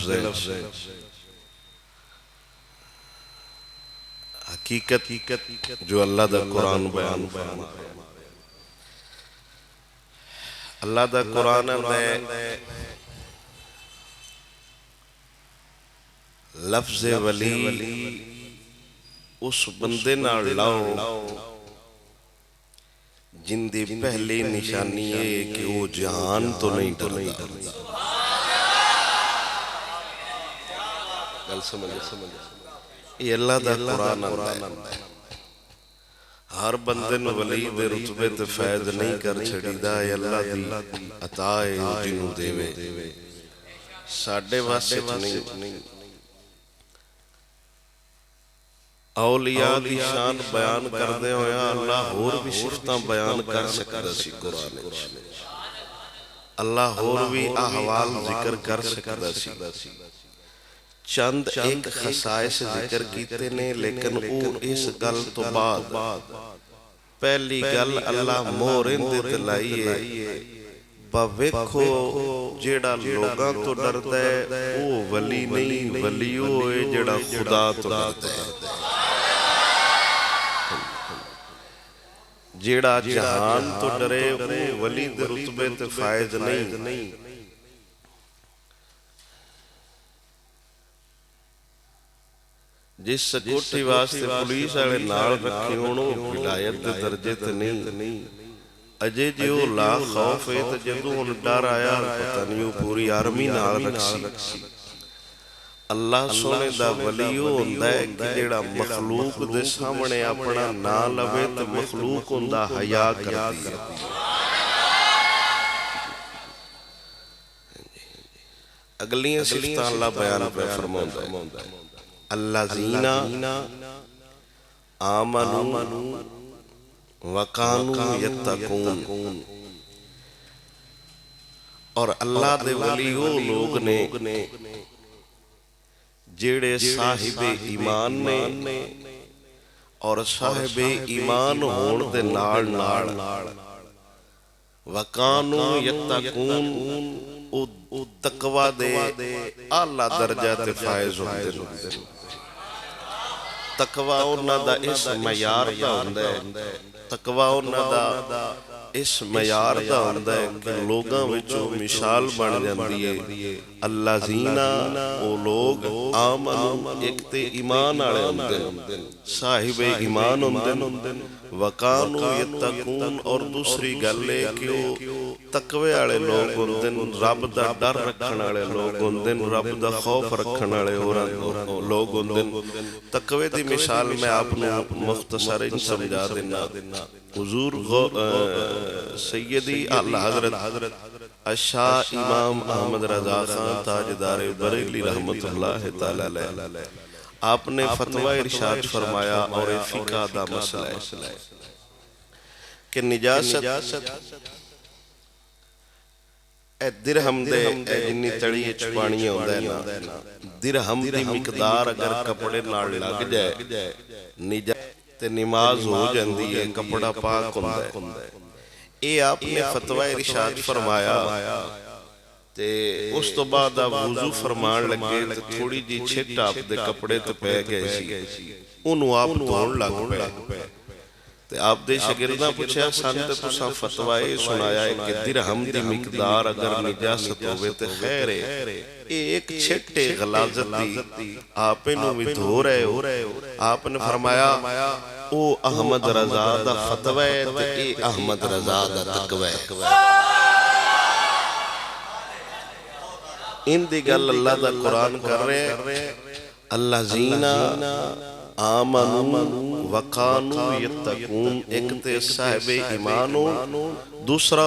لفظ حقیقت جو اللہ دا قرآن بیان فرما اللہ دا قرآن میں لفظ ولی اس بندے نال لاؤ جن دی پہلی نشانی ہے کہ وہ جہان تو نہیں ڈردا گل سمجھ یہ اللہ دا قرآن ہے ہر بندے نو ولی دے رتبے تے فیض نہیں کر چھڑی دا یہ اللہ دی عطا ہے جنوں دیوے ساڈے واسطے نہیں اولیاء دی شان بیان کردے ہویا اللہ ہور بھی صفتاں بیان کر سکتا سی قرآن اللہ ہور بھی احوال ذکر کر سکتا سی چند ایک خصائص ذکر کیتے نے لیکن او اس گل تو بعد پہلی گل اللہ مورن دے تلائیے باویکھو جیڑا لوگاں تو ڈردا ہے او ولی نہیں ولی ہوئے جیڑا خدا تو ڈردا ہے جیڑا جہان تو ڈرے وہ ولی دے رتبے تے فائز نہیں جس سکوٹی واسطے پولیس والے نال رکھے ہونو ولایت دے درجے تے نہیں اجے جیو لا خوف ہے تے جدوں ہن ڈر آیا پتہ نہیں پوری آرمی نال رکھی اللہ سونے دا ولیو ہوندا ہے کہ جیڑا مخلوق دے سامنے اپنا نا لوے تے مخلوق ہوندا حیا کردی ہے اگلیاں صفتاں اللہ بیان پہ فرماوندا ہے الذین آمنوا وکانوا یتقون اور اللہ دے ولی وہ لوگ نے جیڑے صاحب ایمان نے اور صاحب ایمان ہون دے نال وکانوا یتقون او تقوی دے اعلی درجہ تے فائز ہوندے تقوی انہاں دا اس معیار دا ہوندا ہے تقوی انہاں دا اس معیار دا ہوندا ہے کہ لوگاں وچوں مثال بن جاندی ہے الذین او لوگ آمنوا ایک تے ایمان والے ہوندے صاحب ایمان ہوندے وکانوا یتقون اور دوسری گل ہے کہ وہ تقوی والے لوگ ہوندے رب دا ڈر رکھن والے لوگ ہوندے رب دا خوف رکھن والے لوگ ہوندے تقوی دی مثال میں آپ نے مختصر سمجھا دینا حضور سیدی اعلی حضرت الشاہ امام احمد رضا خان تاجدار بریلی رحمت اللہ تعالی علیہ آپ نے فتوی ارشاد فرمایا اور فقہ دا مسئلہ ہے کہ نجاست اے درہم دے جنی تڑی چپانی ہوندہ ہے نا درہم دی مقدار اگر کپڑے نال لگ جائے نجاست نماز ہو جاندی ہے کپڑا پاک ہوندہ ہے اے آپ نے فتوی ارشاد فرمایا تے اس تو بعد آپ وضو فرمان لگے تے تھوڑی جی چھٹ آپ دے کپڑے تے پہ گئے سی انہوں آپ دھون لگ پہ تے آپ دے شگردہ پوچھا سانتے تو سا فتوی سنایا ہے کہ درہم دی مقدار اگر نجاست ہوئے تے خیر ہے ایک چھٹے غلازت دی آپ انہوں بھی دھو رہے ہو آپ نے فرمایا او احمد رضا دا فتوی تے اے احمد رضا دا تقوی ان دی گل اللہ دا قرآن کر رہے الذین آمنوا وکانوا یتقون ایک تے صاحب ایمانو دوسرا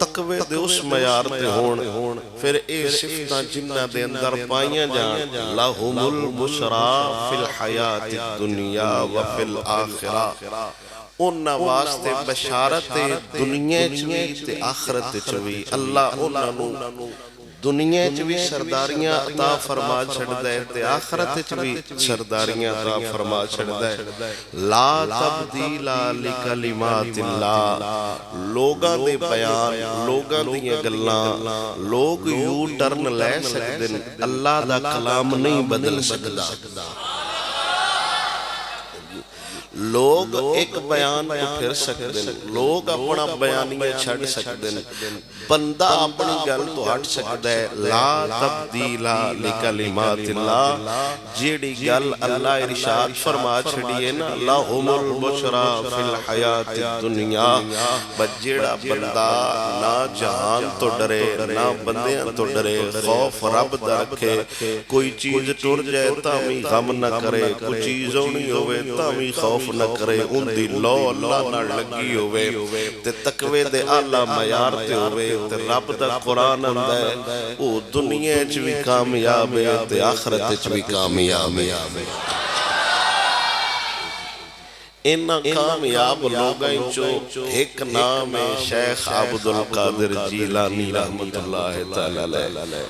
تقوی دے اس معیار تے ہون پھر اے صفتاں جنہ دے اندر پائیاں جان لہم البشرا فی الحیات الدنیا وفی الآخرہ انہاں واسطے بشارت دنیا چوی تے آخرت چوی اللہ انہاں نو دنیا چ بھی سرداریاں عطا فرما چھڑدا ہے تے آخرت چ بھی سرداریاں عطا فرما چھڑدا ہے لا تبدیل لکلمات اللہ لوگاں دے بیان لوگاں دیاں گلاں لوگ یو ٹرن لے سکدے نے اللہ دا کلام نہیں بدل سکدا لوگ ایک بیان کو پھر سکتے ہیں لوگ اپنا بیانیہ چھڑ سکتے ہیں بندہ اپنی گل تو ہٹ سکتا ہے لا تبدیل لکلمات اللہ جیڑی گل اللہ ارشاد فرما چھڑی ہے نا لہم البشرا فی الحیات الدنیا بجیڑا بندہ نہ جہان تو ڈرے نہ بندیاں تو ڈرے خوف رب دا رکھے کوئی چیز ٹر جائے تامی غم نہ کرے کوئی چیز ہونی ہوئے تامی خوف نہ کرے ان دی لو اللہ نہ لگی ہوئے تے تقوی دے اعلیٰ معیار تے ہوئے تے رب دا قرآن اندہ ہے او دنیا چ بھی کامیاب ہے تے آخرت چ بھی کامیاب ہے انہا کامیاب لوگاں چو ایک نام ہے شیخ عبدالقادر جیلانی رحمت اللہ تعالیٰ علیہ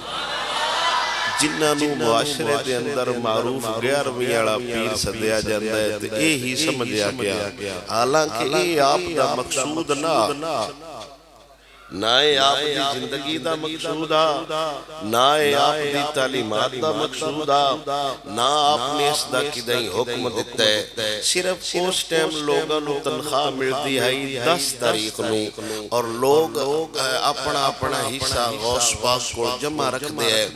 جنہاں نو معاشرے دے اندر معروف 11ویں والا پیر سدیا جاندا ہے تے اے ہی سمجھیا گیا حالانکہ اے آپ دا مقصود نہ آپ دی زندگی دا مقصود نہ آپ دی تعلیمات دا مقصود نہ آپ نے اس دا کدیں حکم دیتا ہے صرف اس ٹائم لوگاں نو تنخواہ ملتی ہے 10 تاریخ نو اور لوگ اپنا حصہ غوث پاک کو جمع رکھ دے ہے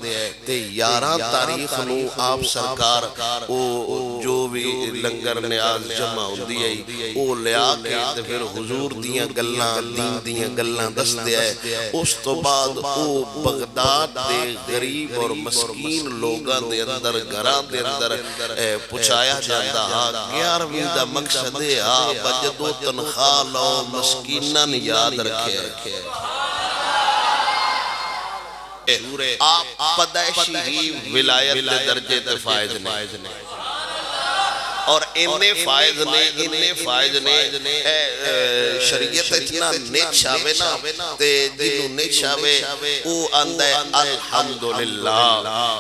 تے 11 تاریخ نو آپ سرکار جو بھی لنگر نیاز جمع ہوندی ہے او لیا کے تے پھر حضور دیاں گلاں دین دیاں گلاں دس دے ہے اس تو بعد او بغداد دے غریب اور مسکین لوگاں دے اندر گھراں دے اندر پچھایا جاتا 11ویں دا مقصد ہے بجدو تنخواہ لو مسکیناں یاد رکھے آپ پیدائشی ولایت دے درجے تے فائد نہیں اور انہیں فائد نے شریعت اتنا نیچ آوے نا تے جنہوں نیچ آوے او آندہ ہے الحمدللہ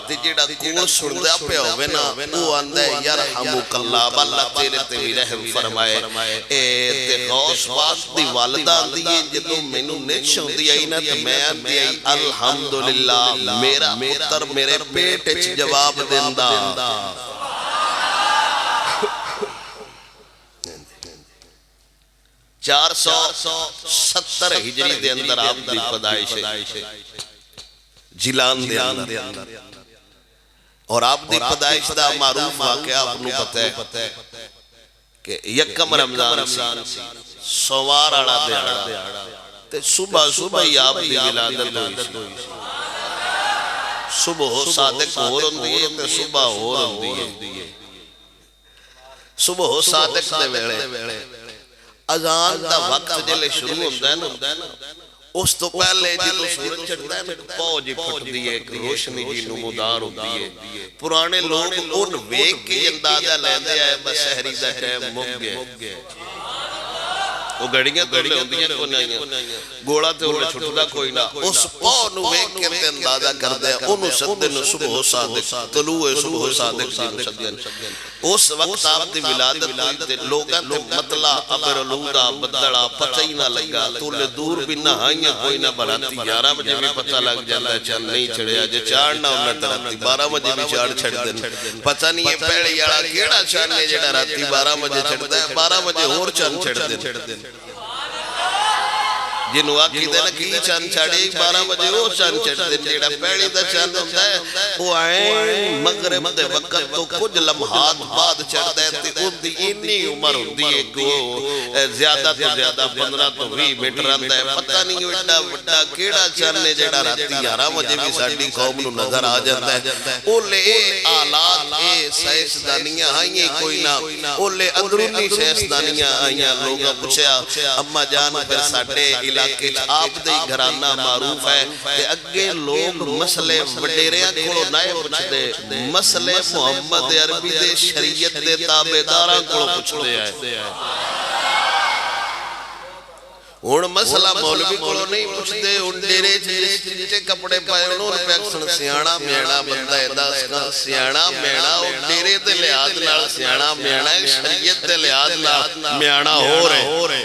تے جیڑا کول سندہ پہ ہوئے نا او آندہ ہے یرحمک اللہ اللہ تیرے تے بھی رحم فرمائے تے غوث پاک دی والدہ آندی ہے جنہوں میں نو نیچ ہوندی ہے نا تے میں آندی ہے الحمدللہ میرا پتر میرے پیٹ اچ جواب دیندہ 470 ہجری دے اندر آپ دی پیدائش ہے جیلان دے اندر اور آپ دی پیدائش دا معروف واقعہ آپ نو پتہ ہے کہ یکم رمضان سی سوار آڑا دے آڑا تے صبح ہی آپ دی ولادت ہوئی صبح صادق ہو رندی ہے تے صبح ہو رندی ہے صبح صادق دے ویڑے اذان دا وقت جلے شروع ہوندہ ہے نا اس تو پہلے جدو سورج چڑھتا ہے پوج پھٹ دیئے ایک روشنی جی نمودار ہوتی ہے پرانے لوگ ان ویک کی اندازہ لیندے آئے بس سہری دا ٹائم مک گئے وہ گڑیاں تو لے ہوندیاں کو نہیں گوڑا تے انہیں چھٹدا کوئی نہ اس پاؤ نو ویک کے تے اندازہ کر دے انہوں سدن صبح صادق طلوع صبح صادق جی نو سدن اس وقت آپ دی ولادت ہوئی تے لوگاں تے مطلع ابر علودہ بدڑا پتہ ہی نہ لگا تو لے دور بھی نہ آئیاں کوئی نہ براتی 11 بجے بھی پتہ لگ جاندہ ہے چل نہیں چھڑے آجے چاڑنا انہیں تراتی 12 بجے بھی چاڑ چھڑ دن پتہ نہیں ہے پہلے یارا کیڑا چاڑنے جڑا راتی 12 بجے چھڑتا ہے 12 بجے اور چاند چھڑ دن جنہوں آکی دینا کی چاند چھاڑی 12 بجے وہ چاند چھڑ دن جیڑا پہلی دا چاند ہوتا ہے وہ آئیں مغرب دے وقت تو کچھ لمحات بعد چھڑ دے تے ان دی انی عمر ہوندی ہے کہ زیادہ تو زیادہ 15 تو 20 میٹر آندہ ہے پتہ نہیں وڈا وڈا کیڑا چاندنے جیڑا راتی 11 بجے بھی ساڑی قوم نو نظر آ جاندہ ہے اولے آلات سائنسدانیاں آئیں کوئی نہ اولے اندرونی سائنسدانیاں آئیں لوگا پوچھیا اما جان پھر ساڑے علاقے آپ دے گھرانہ معروف ہے کہ اگے لوگ مسئلے وڈیریاں کھولو نائے پوچھ دے مسئلے محمد عربی دے شریعت دے تابداراں کھولو پوچھ دے آئے ہن مسئلہ مولوی کولوں نہیں پوچھدے، ہن ڈیرے چٹے کپڑے پائے انہوں نے پیکسن سیاڑا میاڑا بندہ دس سیاڑا میاڑا ڈیرے دے لحاظ نال سیاڑا میاڑا شریعت دے لحاظ نال میاڑا ہو رہے،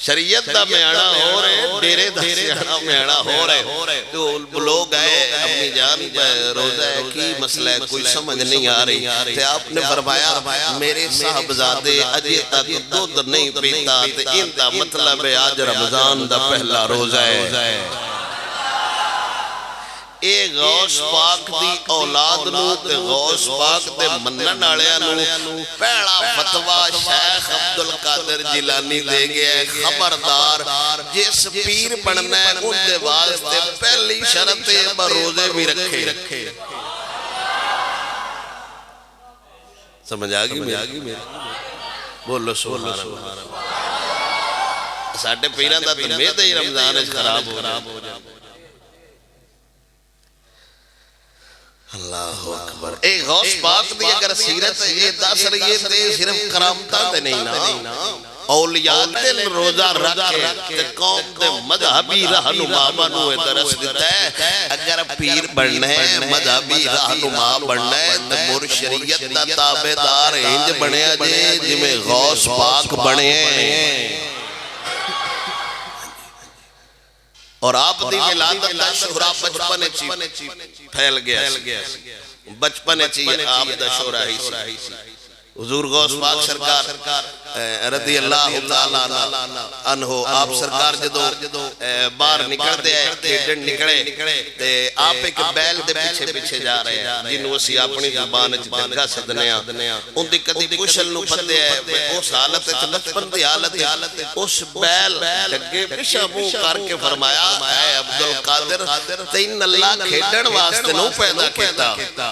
شریعت دا میاڑا ہو رہے، ڈیرے دا سیاڑا میاڑا ہو رہے۔ تو لوگ آئے اپنی جان روزہ ہے کی مسئلہ ہے کوئی سمجھ نہیں آ رہی، تو آپ نے فرمایا میرے صاحبزادے اجے تک دودھ نہیں پیتا، تو ان دا مطلب ہے آج رمضان دا پہلا روزہ ہے۔ اے غوث پاک دی اولاد نو تے غوث پاک دے منن والےاں نو پہلا فتویٰ شیخ عبدالقادر جیلانی دے گیا ہے، خبردار جس پیر بننا ہے ان دے واسطے پہلی شرط روزے بھی رکھے۔ سمجھ آگی میرے بولو سبحان اللہ۔ ساڑھے پیران دا تو میدہ ہی رمضان اس خراب ہو جائے۔ اللہ اکبر۔ اے غوث پاک دی اگر سیرت یہ دس رہی ہے تے صرف کرامتہ تے نہیں نا، اولیاء دل روزہ رکھے تے قوم دے مذہبی رہنما بنوے درس دیتا ہے۔ اگر پیر بننا ہے مذہبی رہنما بننا ہے تے مر شریعت دا تابعدار انج بنیا جے جی میں غوث پاک بنے ہیں۔ اور آپ دی ولادت دا شہرہ بچپنے چی پھیل گیا، بچپنے چی آپ دا شہرہ ہی سی۔ حضور غوث پاک سرکار رضی اللہ تعالیٰ عنہ آپ سرکار جدو بار نکل دے کھیڈن نکلے تے آپ ایک بیل دے پیچھے پیچھے جا رہے ہیں جنہوں اسی اپنی زبان جدگا سدنیا ان دی کدی کشل نو پتے ہے اس حالت بچپن دی حالت اس بیل لگے پیشہ مو کر کے فرمایا اے عبدالقادر تین اللہ کھیڈن واسطے نو پیدا کیتا،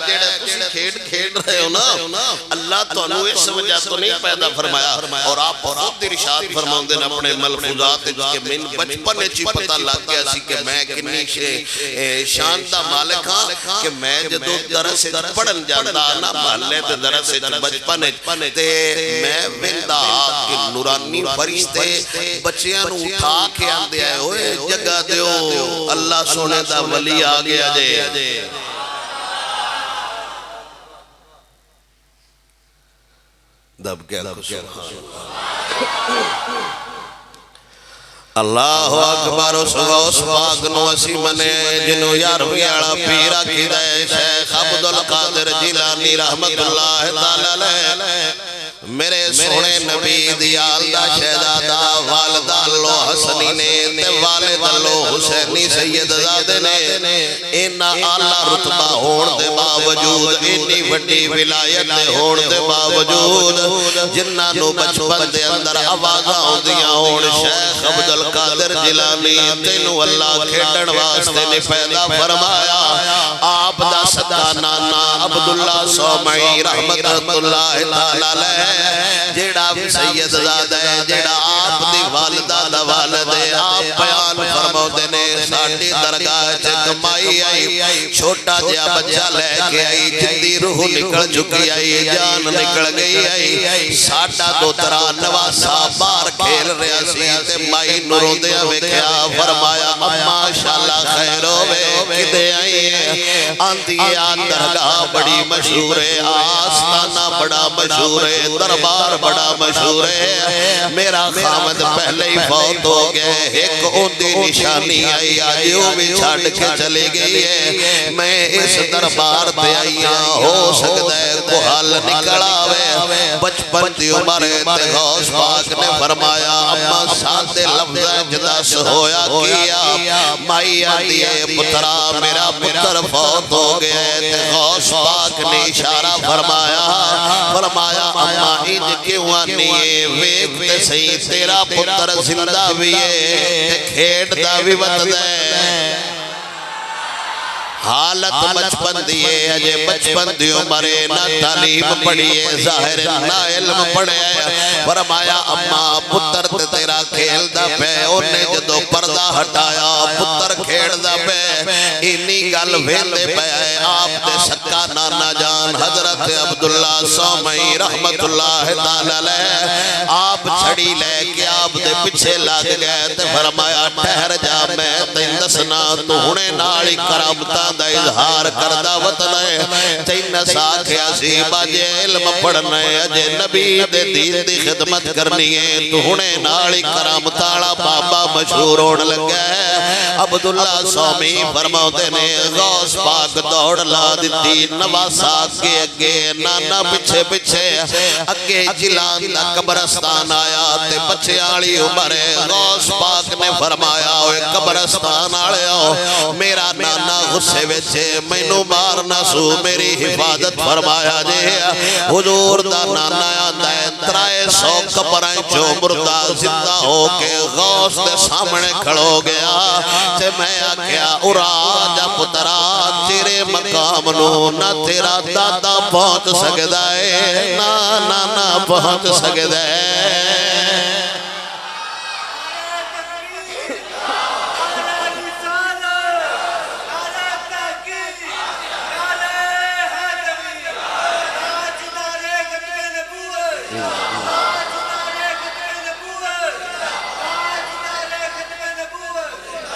جیڑے تسی کھیڑ رہے ہو نا اللہ تو انہوں اس وجہ تو نہیں پیدا فرمایا۔ اور آپ خود ارشاد فرماؤں دیں اپنے ملفوظات کہ من بچپنے چی پتہ لگ گیا سی کہ میں کنی شاندہ مالک ہاں کہ میں جدو درس پڑھن جاندہ نا محلے دے درس بچپنے تے میں وندہ کہ نورانی فرشتے بچیاں نو اٹھا کے آندے آئے ہوئے جگہ دیو اللہ سونے دا ولی آگیا جے۔ دب کیا اللہ اکبر اس غوث پاک نو اسی منے جنو یارویں آڑا پیرا کی رہے شیخ عبدالقادر جیلانی رحمت اللہ تعالی میرے سونے نبی دیال دا شہزادہ والدہ اللہ حسنی نے تے والد اللہ حسینی سید زادے نے اینا آلہ رتبہ ہون دے باوجود اینی وڈی ولایت ہون دے باوجود جنہ نو بچپن دے اندر آوازہ ہوں دیاں ہون شیخ عبدالقادر جیلانی تینو اللہ کھیڑن واسطے نے پیدا فرمایا۔ آپ دا صدا نانا عبداللہ سومعی رحمت اللہ تعالی جیڑا سید زادہ ہے جیڑا آپ دی والدہ دا والد ہے آپ بیان فرماؤ دینے ساڑھی درگاہ چکمائی آئی چھوٹا جیا بچہ لے کے آئی جندی روح نکل چکی آئی جان نکل گئی آئی ساڑھا دو ترہ نواسا بار کھیل رہا سی تے مائی نوروں دے ہوئے کیا فرمایا ماشاءاللہ خیر ہوئے کدے آئی ہے آندیا درگاہ بڑی مشہور ہے آستانہ بڑا مشہور ہے دربار بڑا مشہور ہے میرا خامد پہلے ہی فوت ہو گئے ایک اوندی نشانی آئی آجیو بھی چھاڑ کے چلے گئی ہے میں اس دربار پہ آئی ہو سکتا ہے کو حال نکل آوے بچپن دی عمر تے غوث پاک نے فرمایا اما ساتھ لفظ جداس ہویا کیا مائی آتی ہے پترا میرا پتر فوت ہو گئے تے غوث پاک نے اشارہ فرمایا اما انج کیوں آنی ہے ویکتے صحیح تیرا پتر زندہ بھی ہے کھیڑ دا بھی بت دے حالت بچپن دیئے اجے بچپن دیو مرے نہ تعلیم پڑھئے ظاہر نہ علم پڑھئے فرمایا اما پتر تے تیرا کھیل دا پہ انہیں جدو پردہ ہٹایا پتر کھیڑ دا پہ انہی گل ویندے پہ آپ دے سکا سکا نانا جان حضرت عبداللہ سومئی رحمت اللہ تعالی علیہ آپ چھڑی لے کے آپ دے پچھے لگ گئے تے فرمایا ٹھہر جا میں تین دسنا تو ہنے نالی کرامتاں دا اظہار کردہ وطن ہے تین ساکھیا سی باجے علم پڑھنے اجے نبی دے دین دی خدمت کرنی ہے تو ہنے نالی کرامتاں بابا مشہور ہونے لگا ہے عبداللہ سومی فرماؤ دینے غوث پاک دوڑ لا دیتی نواسا کے اگے نانا پچھے پچھے اگے جلان دا قبرستان آیا تے بچے آلی عمر غوث پاک نے فرمایا ہوئے قبرستان آلے ہو میرا نانا غصے ویچے میں نو مارنا سو میری حفاظت فرمایا جے حضور دا نانا آدھا ہے ترائے سو قبرائیں جو مردہ زندہ ہو کے غوث دے سامنے کھڑو گیا تے میں آکیا اراجہ پترا تیرے مقام نو نہ تیرا دادا پہنچ سکتا ہے نہ پہنچ سکتا ہے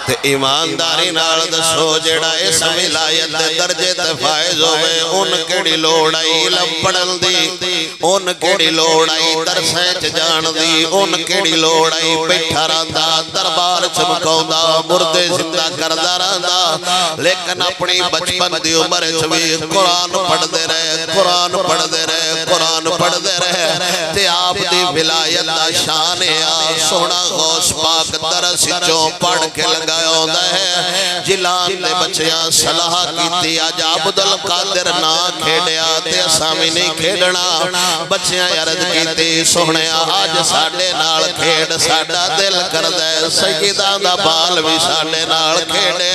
تے ایمانداری نال دسو جڑا اس ولایت دے درجے تے فائز ہوئے ان کیڑی لوڑ آئی علم پڑھن دی ان کیڑی لوڑ آئی درسیں چ جان دی ان کیڑی لوڑ آئی بیٹھا رہندا دربار چمکاوندا مردے زندہ کردا رہندا لیکن اپنی بچپن دی عمر وچ وی قرآن پڑھدے رہے قرآن پڑھدے رہے قرآن پڑھدے رہے تے آپ دی ولایت دا شان ہے سونا غوث پاک درس وچوں پڑھ کے لگا جلان دے بچیاں صلاح کیتی آج عبدالقادر نہ کھیڑیا تے سامی نہیں کھیڑنا بچیاں عرض کیتی سوہنیا آج ساڑے نال کھیڑ ساڑا دل کر دے سیدہ دا بال بھی ساڑے نال کھیڑے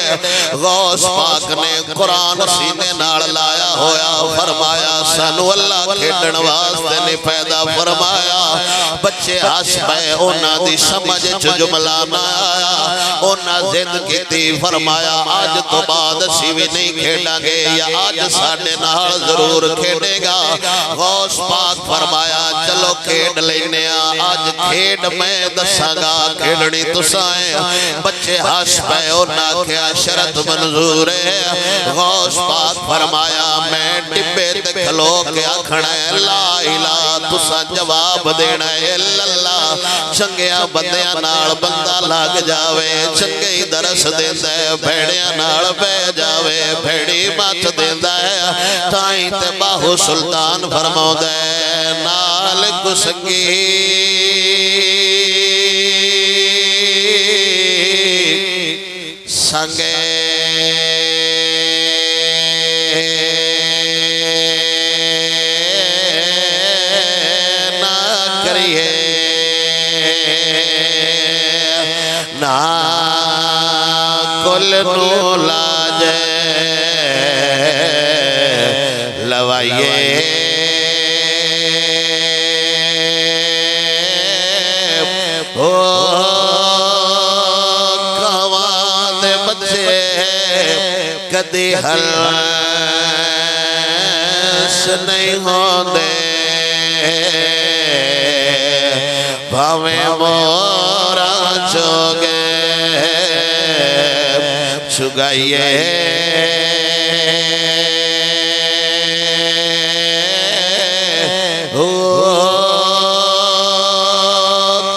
غوث پاک نے قرآن سینے نال لایا ہویا فرمایا سانو اللہ کھیڑن واسطے نے پیدا فرمایا بچے ہس پے اونا دی سمجھ چ جملہ نہ آیا اونا زد کیتی فرمایا آج تو بعد سیوی نہیں کھیڑا گے یا آج ساڑے نال ضرور کھیڑے گا غوث پاک فرمایا چلو کھیڑ لینے آج کھیڑ میں دساں گا کھیڑنی تسائیں بچے ہاش پہ اونا کیا شرط منظور ہے غوث پاک فرمایا میں ڈبے تے کھلو کے آکھنا ہے لا الہ تساں جواب دینا ہے اللہ چنگیاں بندیاں نال بندہ لاگ جاوے چنگی درس دیندہ ہے بھیڑیاں نال بے جاوے بھیڑی مات دیندہ ہے تائیں تے باہو سلطان فرماؤ دے نال کسنگی سنگے نہ کریے نہ کل نو لاجے لوائیے کواں دے بچے کدی حلش نہیں ہوندے بھاویں مورا چوگے چگائیے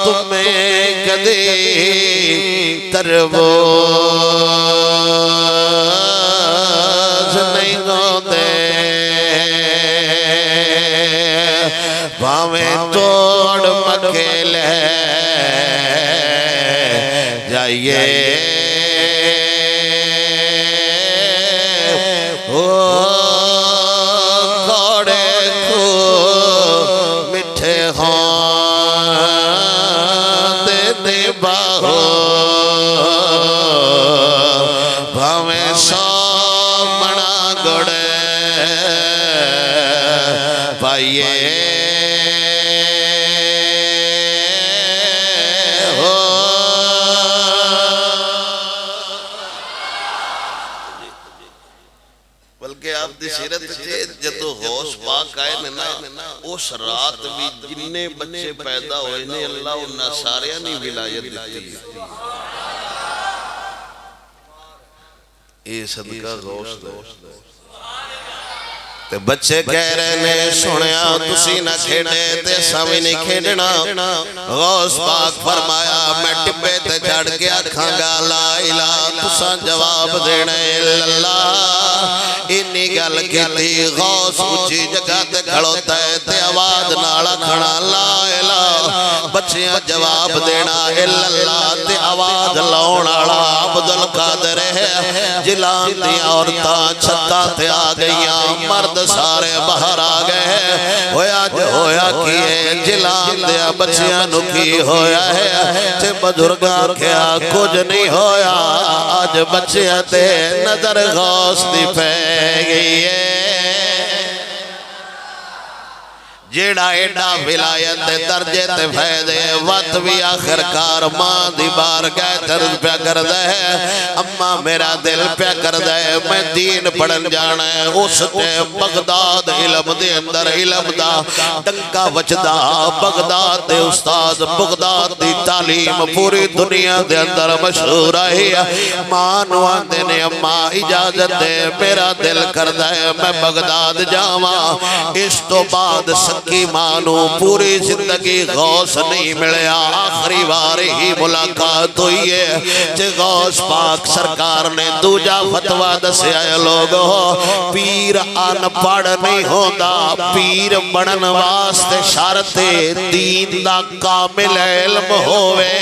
تمہیں کدی تربوز نہیں ہوندے بھاویں توڑ مکھیلے جائیے بلکہ آپ دی سیرت جدو غوث پاک آئے نا اس رات بھی جننے بچے پیدا ہوئے نے اللہ انہاں سارے نہیں ولایت دیتی اے صدقہ غوث دے تے بچے کہہ رہے نے سنیا تسی نہ کھیڑے تے سامی نہیں کھیڑنا غوث پاک فرمایا میں ٹبے تے چڑھ کے آکھاں گا لا الہ تساں جواب دینے اللہ انی گل کیتی غوث اچھی جگہ تے کھڑوتا ہے تے آواز نالا کھڑا لا الہ بچیاں جواب دینا اللہ تے آواز لاؤنالا عبدالقادر ہے جلان دی عورتاں چھتا تے آ گئیاں مرد سارے باہر آ گئے ہویا کیے جلان دیا بچیاں نکی ہویا ہے تے بزرگاں کیا کچھ نہیں ہویا آج بچیاں تے نظر غوث دی پہ گئی ہے جیڑا ایڈا ولایت دے درجے تے فیدے وقت بھی آخر کار ماں دی بار گئے ترد پہ کر دے اممہ میرا دل پہ کر دے میں دین پڑھن جانا ہے اس تے بغداد علم دے اندر علم دا ڈنکا وچدا بغداد دے استاد بغداد دی تعلیم پوری دنیا دے اندر مشہور آئی ماں نوان دینے اممہ اجازت دے میرا دل کر دے میں بغداد جاواں اس تو بعد کی مانو پوری زندگی غوث نہیں ملیا آخری بار ہی ملاقات ہوئی ہے کہ غوث پاک سرکار نے دوجا فتوہ دسے آئے لوگو پیر آن پڑھ نہیں ہوندہ پیر بڑھن واسطے شرط دین دا کامل علم ہوئے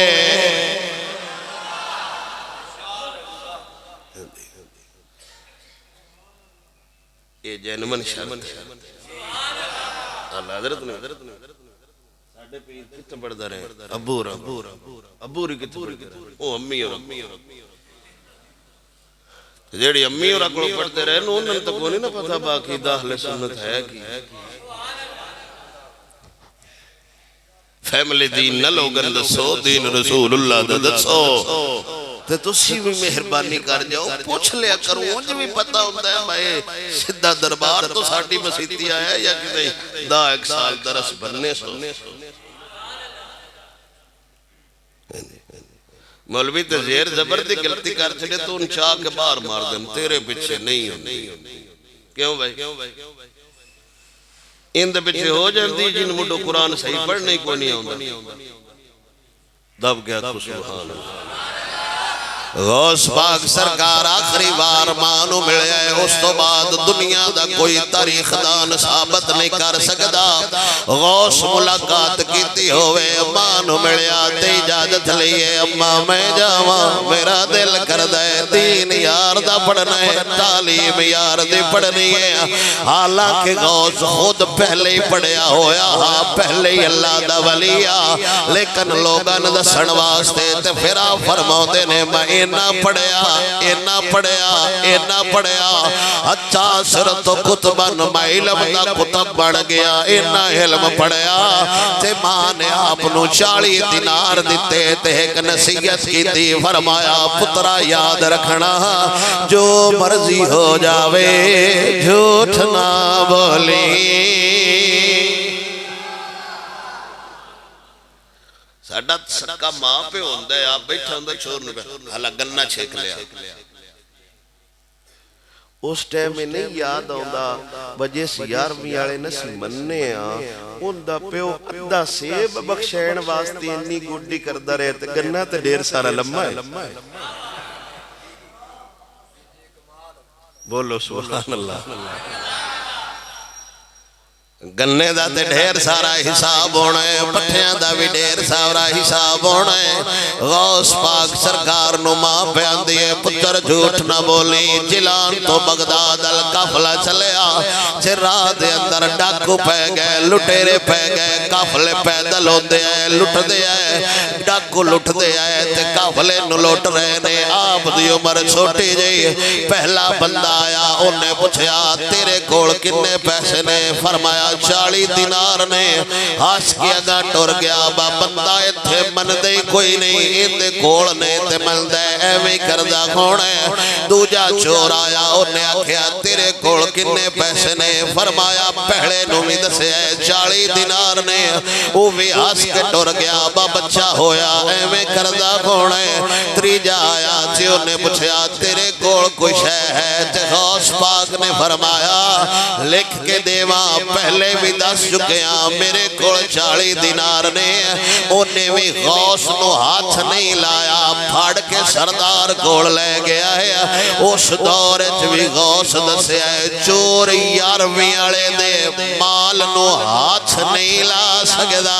یہ جنمن شرط ہے اللہ حضرت نے ساڑھے پیر کتنے بڑھتا رہے ابور کتنے بڑھتا رہے وہ امی اور جیڑی امی اور اکڑوں پڑھتے رہے انہوں نے تو کوئی نہیں پتا باقی داخل سنت ہے کی فیملی دین نہ لوگن دسو دین رسول اللہ دسو تے تسی بھی مہربانی کر جاؤ پوچھ لیا کروں مجھے بھی پتا ہوتا ہے بھائی سدھا دربار تو ساٹھی مسیتی آیا یا کسی دا ایک سال درس بننے سو مولوی تے زیر زبردی گلتی کر چلے تو ان چاہ کے باہر مار دیں تیرے پچھے نہیں ہوں کیوں بھائی ان دے پچھے ہو جاندی جن مڈو قرآن صحیح پڑھنے کو نہیں ہوں دب گیا تو سبحان اللہ غوث پاک سرکار آخری بار مانو ملے اس تو بعد دنیا دا کوئی تاریخ دان ثابت نہیں کر سکتا غوث ملاقات کیتی ہوئے مانو ملے آتے اجازت لیے اممہ میں جاواں میرا دل کر دے دین یار دا پڑھنا ہے تعلیم یار دی پڑھنی ہے حالانکہ غوث خود پہلے ہی پڑھیا ہویا پہلے ہی اللہ دا ولیہ لیکن لوگان دا سنواستے تے پھرا فرماؤ دینے میں اینا پڑھیا اچھا سرت و کتبن میں علم دا کتب بڑھ گیا اینا علم پڑھیا تے ماں نے اپنو 40 دینار دیتے تے ایک نصیحت کی تھی فرمایا پترا یاد رکھنا جو مرضی ہو جاوے جھوٹ نہ بولی ساڑھا سکا ماں پہ ہوندہ ہے آپ بیٹھا ہوندہ چھوڑنے پہ حالا گننا چھیک لیا اس ٹائم میں نہیں یاد ہوندہ بجے سیار میالے نسی مننے ہوندہ پیو ادھا سیب بخشین واسطی انہی گوڑی کردہ رہے تھے گننا تے دیر سارا لمحہ ہے بولو سبحان اللہ گنے دا تے ڈھیر سارا حساب ہونا ہے پٹھیاں دا بھی ڈھیر سارا حساب ہونا ہے غوث پاک سرکار نو ماں پیان دیئے پتر جھوٹ نہ بولی جلان تو بغداد القافلہ چلیا چرا دے اندر ڈاکو پہ گئے لٹیرے پہ گئے قافلے پیدل ہو دے آئے لٹ دے آئے ڈاکو لٹ دے آئے تے قافلے نو لوٹ رہے نے آپ دی دی عمر چھوٹی جی پہلا بندہ آیا انہیں پوچھیا تیرے کول کنے پیسے نے فرمایا 40 دینار نے ہس کے اگا ٹر گیا با بندہ ایتھے من دے کوئی نہیں ایندے کول نے تے مل دے ایویں کردہ کون ہے دوجا چور آیا انہیں آکھیا تیرے کول کنے پیسے نے فرمایا پہلے نو بھی دسے 40 دینار نے وہ بھی ہس کے ٹر گیا با بچہ ہویا ایویں کردہ کون ہے تریجا آیا جی انہیں پوچھیا تیرے کول کوئی شے ہے تے غوث پاک نے فرمایا لکھ کے دیواں پہلے بھی دس چکیاں میرے کول 40 دینار نے انہیں بھی غوث نو ہاتھ نہیں لایا پھاڑ کے سردار کول لے گیا ہے اس دور بھی غوث دسے ہے چور 11ویں والے دے مال نو ہاتھ نہیں لا سکدا